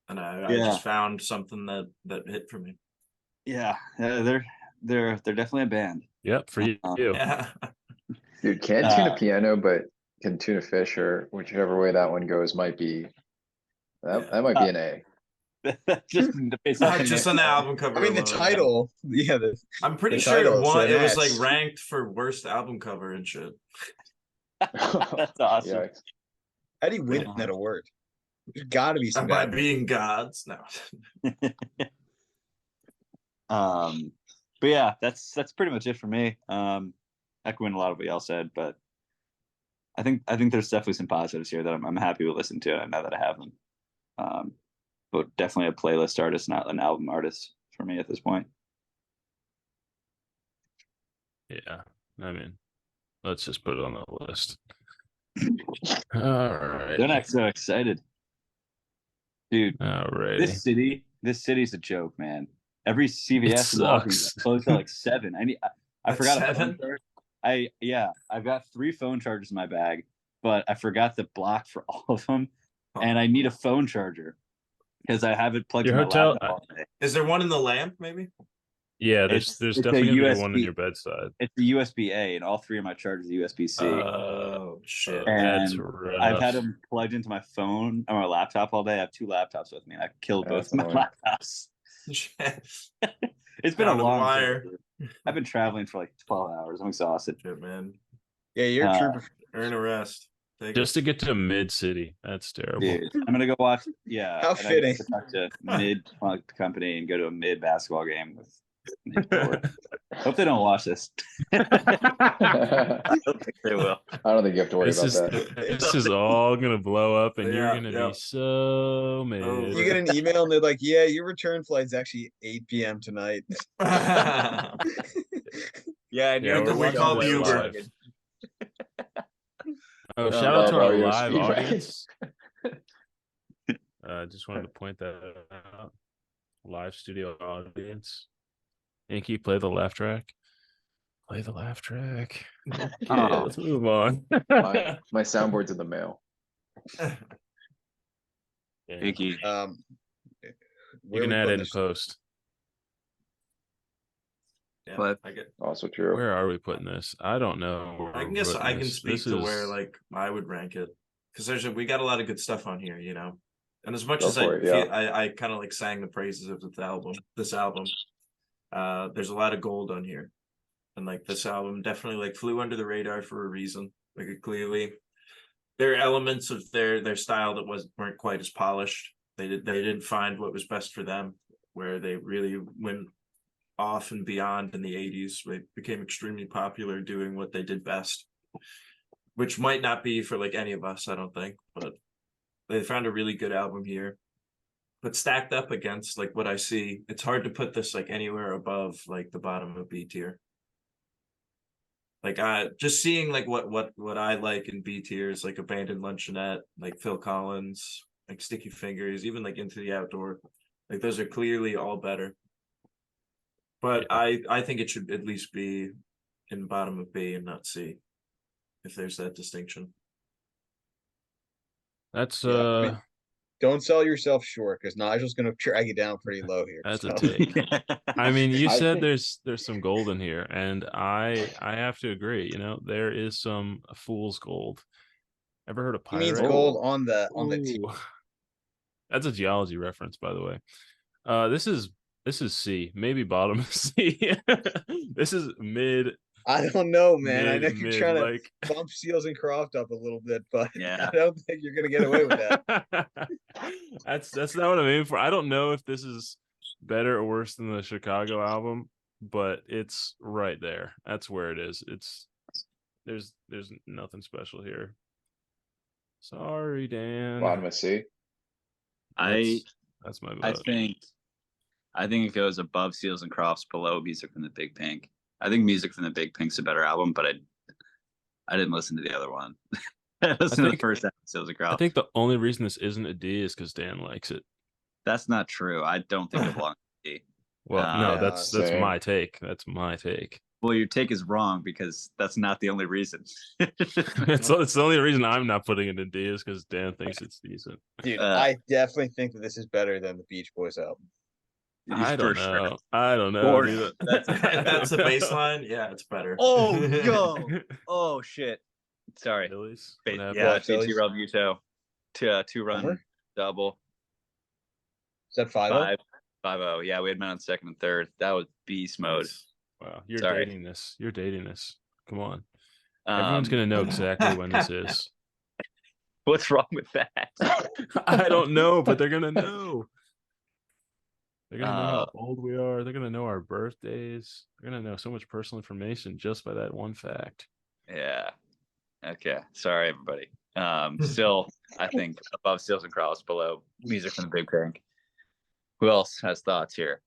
And I just found something that hit for me. Yeah, they're definitely a band. Yep, for you. Yeah. Dude, can't tune a piano, but can tune a fish, or whichever way that one goes might be that might be an A. just based off Just on the album cover. I mean, the alone, title, yeah. I'm pretty the sure title it won. said It was S. like ranked for worst album cover and shit. That's awesome. Yikes. How do you win that award? There's got to be some By guy. being gods. No. But yeah, that's pretty much it for me. Echoing a lot of what y'all said, but I think there's definitely some positives here that I'm happy to listen to, and I know that I have them. But definitely a playlist artist, not an album artist for me at this point. Yeah, I mean, let's just put it on the list. All right. They're not so excited, dude. All right. This city's a joke, man. Every CVS and sucks. Walgreens closed at like 7. I forgot a 7? phone charger. I've got 3 phone chargers in my bag, but I forgot the block for all of them, and I need a phone charger because I have it plugged Your in my hotel- laptop all day. Is there one in the lamp, maybe? Yeah, there's It's a definitely gonna be one in USB your bedside. It's the USB-A, and all 3 of my chargers are USB-C. Oh shit. That's And rough. I've had them plugged into my phone or my laptop all day. I have 2 laptops with me, and I killed both That's of my annoying. laptops. It's been Down a to the long wire. day. I've been traveling for like 12 hours. I'm exhausted. Shit, man. Yeah, you're a Uh, trooper. Earn a rest. Take Just to get to mid city. That's terrible. Dude, I'm gonna go watch. Yeah, How and I get fitting. to talk to mid company and go to a mid basketball game with. Hope they don't watch this. I don't think they will. I don't think you have to worry This about is that. this is all gonna blow up, and you're Yeah, gonna yeah. be so mad. You get an email and they're like, "Yeah, your return flight's actually 8 p.m. tonight." Yeah, Yeah, and we're we called the Uber. Oh, shout out to love our R.E.O. live Speedwagon. audience. Just wanted to point that out. Live studio audience. Yankee, play the laugh track. Play the laugh track. Okay, Oh. let's move on. My soundboard's in the mail. Yeah. Pinky. Where You can we add putting it in this? post. Yeah, But- I get. Also true. Where are we putting this? I don't know. where I we're guess putting I can this. speak This to is- where like I would rank it because we got a lot of good stuff on here, you know. And as much Go as I for it, feel, yeah. I kind of like sang the praises of this album. There's a lot of gold on here, and like this album definitely like flew under the radar for a reason. Like it clearly, there are elements of their style that weren't quite as polished. They didn't find what was best for them, where they really went off and beyond in the 80s. They became extremely popular doing what they did best, which might not be for like any of us, I don't think, but they found a really good album here. But stacked up against like what I see, it's hard to put this like anywhere above like the bottom of B tier. Like just seeing like what I like in B tier is like Abandoned Luncheonette, like Phil Collins, like Sticky Fingers, even like Into the Outdoor. Like those are clearly all better. But I think it should at least be in the bottom of B and not C, if there's that distinction. That's Yeah, I mean, don't sell yourself short because Nigel's going to drag you down pretty low here. that's a so. take. I mean, you I said think- there's some gold in here, and I have to agree. You know, there is some fool's gold. Ever heard of He means pyrite? gold on the team. Ooh. That's a geology reference, by the way. This is C, maybe bottom of C. This is mid. I don't know, man. I know you're mid, trying to like bump Seals and Croft up a little bit, but Yeah. I don't think you're going to get away with that. That's not what I'm aiming for. I don't know if this is better or worse than the Chicago album, but it's right there. That's where it is. There's nothing special here. Sorry, Dan. Bottom of C. That's my vote. I think it goes above Seals and Crofts, below Music from the Big Pink. I think Music from the Big Pink's a better album, but I didn't listen to the other one. I listened to the first album, Seals and Crofts. I think the only reason this isn't a D is because Dan likes it. That's not true. I don't think it belongs to D. Well, no, that's same. my take. That's my take. Well, your take is wrong because that's not the only reason. it's the only reason I'm not putting it in D is because Dan thinks it's decent. Dude, I definitely think that this is better than the Beach Boys album. I don't know. Sure. I don't know. If that's the baseline, yeah, it's better. Oh, yo. Oh, shit. Sorry. Phillies? Yeah, JT Realmuto. 2-run double. Is that 5-0? 5-0. Yeah, we had men on second and third. That was beast mode. Wow, you're Sorry. dating this. You're dating this. Come on. Everyone's gonna know exactly when this is. What's wrong with that? I don't know, but they're gonna know. They're gonna know how old we are. They're gonna know our birthdays. They're gonna know so much personal information just by that one fact. Yeah. Okay. Sorry, everybody. Still, I think above Seals and Crofts, below Music from the Big Pink. Who else has thoughts here?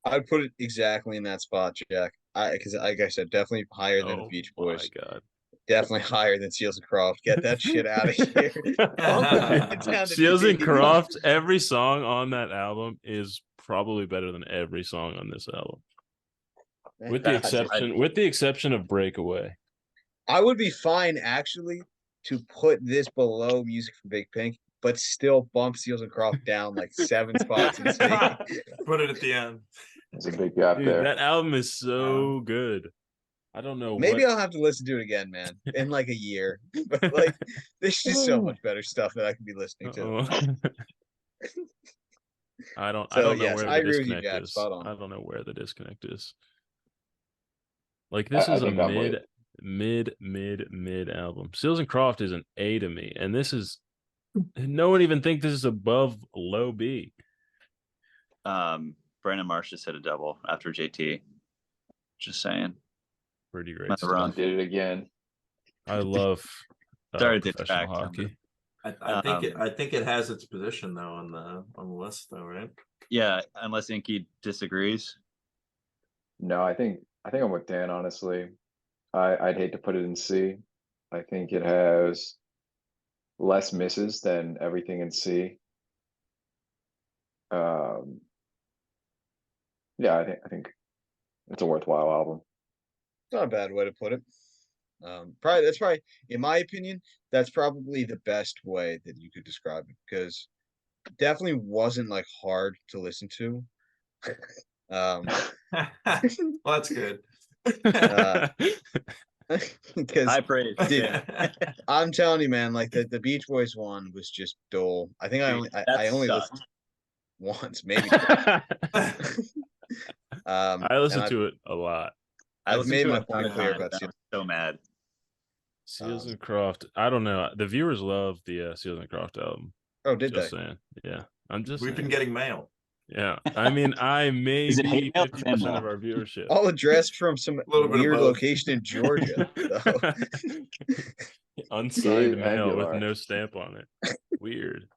I'd put it exactly in that spot, Jack. Because like I said, definitely higher than the Beach Boys. Oh my god. Definitely higher than Seals and Crofts. Get that shit out of here. Seals and Crofts, every song on that album is probably better than every song on this album. With the exception of Breakaway. I would be fine actually to put this below Music from Big Pink, but still bump Seals and Crofts down like 7 spots. Put it at the end. There's a big gap Dude, there. that album is so good. I don't know. Maybe I'll have to listen to it again, man, in like a year. But like, there's just so much better stuff that I could be listening to. I don't know where the disconnect Jack, is. spot on. I don't know where the disconnect is. Like this is a mid album. Seals and Croft is an A to me, and this is no one even think this is above low B. Brandon Marsh just hit a double after JT. Just saying. Pretty great Not stuff. wrong. Did it again. I love Sorry to professional detract. hockey. I think it has its position though on the list though, right? Yeah, unless Inky disagrees. No, I think I'm with Dan, honestly. I'd hate to put it in C. I think it has less misses than everything in C. Yeah, I think it's a worthwhile album. It's not a bad way to put it. That's probably, in my opinion, that's probably the best way that you could describe it, because it definitely wasn't like hard to listen to. Well, that's good. Because High praise. Dude, I'm telling you, man, like the Beach Boys one was just dull. I think I only listened once, maybe. I listened to it a lot. I've made my point clear about it. So mad. Seals and Croft. I don't know. The viewers love the Seals and Croft album. Oh, did just they? Saying. Yeah, We've been getting mail. Yeah, I mean, I may be 50% of our viewership. All addressed from some weird location in Georgia, though. Unsigned mail with no stamp on it. Weird.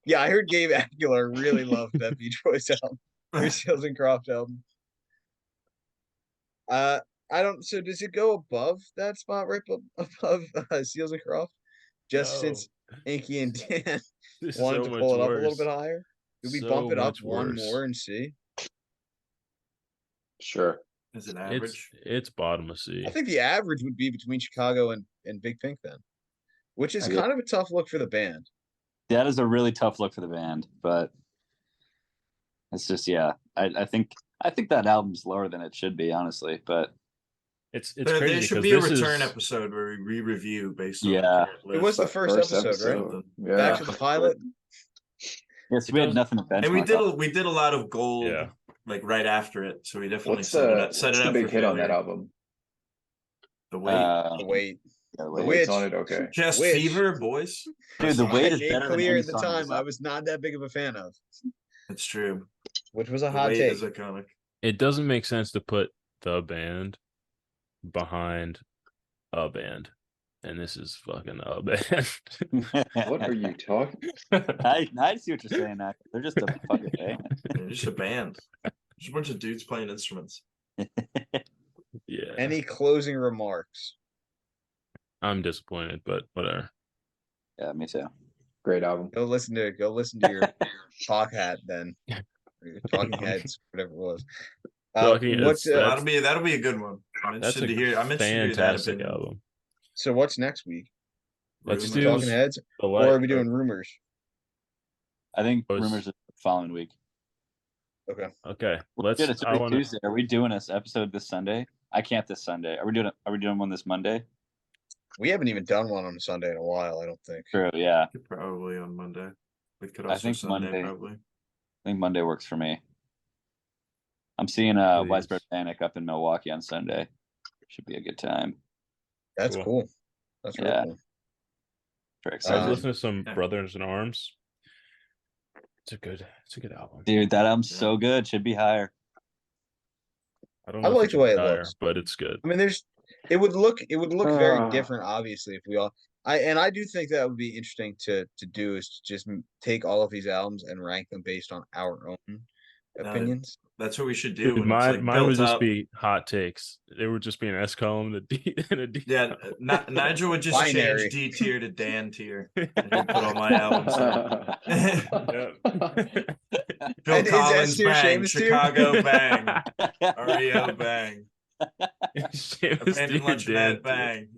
Yeah, I heard Gabe Aguilar really loved that Beach Boys album, or Seals and Croft album. I don't. So does it go above that spot, right above Seals and Croft? Just since Inky and Dan wanted to pull it up a little bit higher, did we bump it up one more and see? Sure. Is it average? It's bottom of C. I think the average would be between Chicago and Big Pink then, which is kind of a tough look for the band. That is a really tough look for the band, but it's just I think that album's lower than it should be, honestly. But it's there crazy. There should be a return episode where we re-review based on it was the first episode, right? Yeah. Back to the pilot. Yes, we had nothing to benchmark. And we did a lot of gold like right after it, so we definitely set it up. What's the big hit on that album? The Weight. The Weight. The Weight's on it, okay. Just Fever, boys. Dude, The Weight is better clear than at the time. I was not that big of a fan of. That's true. which was a The hot weight take. is iconic. It doesn't make sense to put the band behind a band, and this is fucking a band. What are you talking? I see what you're saying. Now. They're just a fucking band. They're just a band. Just a bunch of dudes playing instruments. Yeah, Any closing remarks? I'm disappointed, but whatever. Yeah, me too. Great album. Go listen to your Talk Hat then. Or your Talking Heads, whatever it was. Talking What's Heads, That'll be a good one. I'm That's interested a to hear. I'm interested to hear that fantastic opinion. album. so what's next week? Let's Rumors. do Talking Heads, the or are we doing rumors? I think Was- rumors are the following week. Okay. Okay, Let's let's. I want to. Tuesday. Are we doing this episode this Sunday? I can't this Sunday. Are we doing one this Monday? We haven't even done one on a Sunday in a while, I don't think. True. Yeah. Probably on Monday. We could I also think Sunday Monday. probably. I think Monday works for me. I'm seeing Please. Widespread Panic up in Milwaukee on Sunday. Should be a good time. That's Cool. cool. That's really Yeah. cool. Very I was excited. listening to some Yeah. Brothers in Arms. It's a good album. Dude, that album's Yeah. so good. Should be higher. I don't I know if like it the way should it be higher, looks. but it's good. I mean, it would look very Ah. different, obviously, if we all. I do think that would be interesting to do is to just take all of these albums and rank them based on our own opinions. That's what we should do. Dude, when it's like mine would built just up. be hot takes. It would just be an S column and a D and a D. Yeah, Nigel would just Binary. change D tier to Dan tier. And he'd put all my albums there. Phil And is Collins S tier bang, Seamus tier? Chicago bang, R.E.O. bang, Seamus Abandoned tier, Dan Luncheonette bang.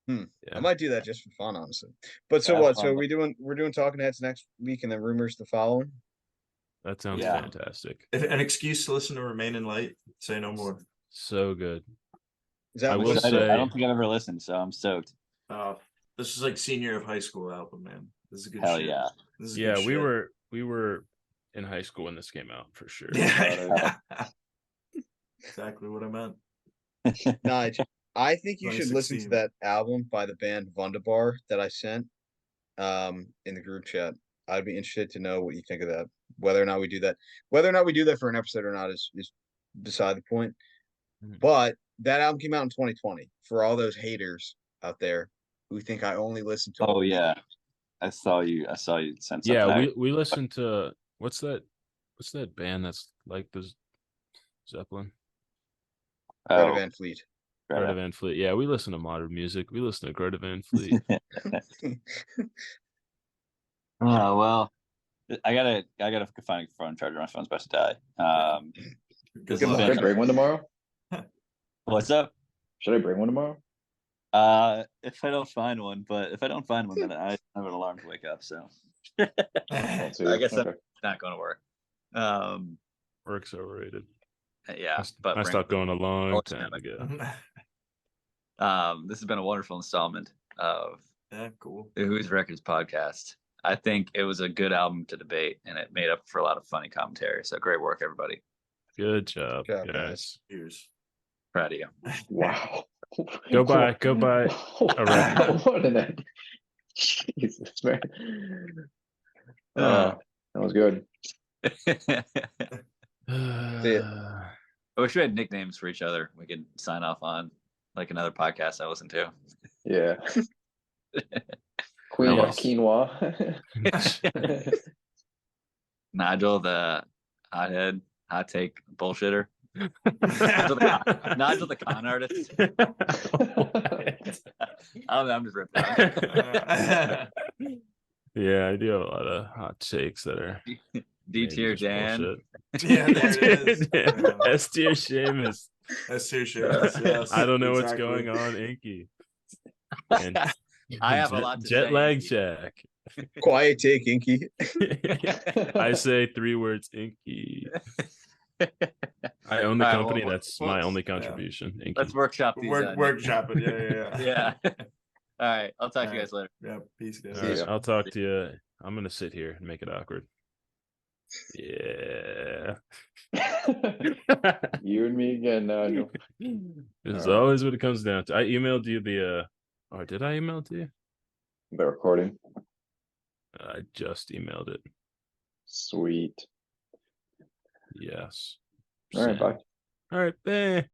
Yeah. I might do that just for fun, honestly. But so Yeah, what? So fun. we're doing Talking Heads next week, and then rumors the following. That sounds Yeah. fantastic. An excuse to listen to Remain in Light. Say no more. So good. Is that I what will you I say- don't think I've ever listened, so I'm stoked. This is like senior of high school album, man. This is good Hell shit. yeah. This is Yeah, good we shit. were in high school when this came out for sure. Yeah. Exactly what I meant. Nige, I think you should listen to 2016. that album by the band Wunderbar that I sent in the group chat. I'd be interested to know what you think of that. Whether or not we do that for an episode or not is beside the point. Mhm. But that album came out in 2020. For all those haters out there who think I only listen to Oh old yeah. stuff. I saw you send something. Yeah, out. we listened to what's that band that's like the Zeppelin? Greta Oh, Van Fleet. Greta Van Fleet. Yeah, we listen to modern music. We listen to Greta Van Fleet. Oh well. I gotta find a phone charger. My phone's about to die. Good Should Should I luck. bring one tomorrow? What's up? Should I bring one tomorrow? If I don't find one, then I have an alarm to wake up. So Let's see. I guess Okay. that's not going to work. Work's overrated. Yeah, I stopped going a long Oh, time ago. This has been a wonderful installment of Yeah, cool. the Who's Records podcast. I think it was a good album to debate, and it made up for a lot of funny commentary. So great work, everybody. Good job, Good job, guys. Cheers. Proud of you. Wow. Go buy a record. What an end. Jesus, man. That was good. it. I wish we had nicknames for each other. We could sign off on like another podcast I listen to. Yeah. Quinoa. Nigel, the hothead, hot take bullshitter. Nigel, the con artist. I don't know, I'm just ripping out. Yeah, I do have a lot of hot takes that are D tier Dan. Yeah, there it is. Yeah. S tier Seamus. That's too sure. Yes, I don't know what's exactly. going on, Inky. And I have a lot to jet say, lag Inky. Jack. Quiet take, Inky. I say 3 words, Inky. I own the All right, company. well, That's my only contribution. Inky. Let's workshop these. Workshop it. Yeah. Yeah. All right. I'll talk to you guys later. Yeah. Peace, guys. All right, ya. I'll talk to you. I'm gonna sit here and make it awkward. Yeah. You and me again, Nigel. This is All right. always what it comes down to. I emailed you the or did I email it to you? The recording. I just emailed it. Sweet. Yes. All right, Send. bye. All right, bye.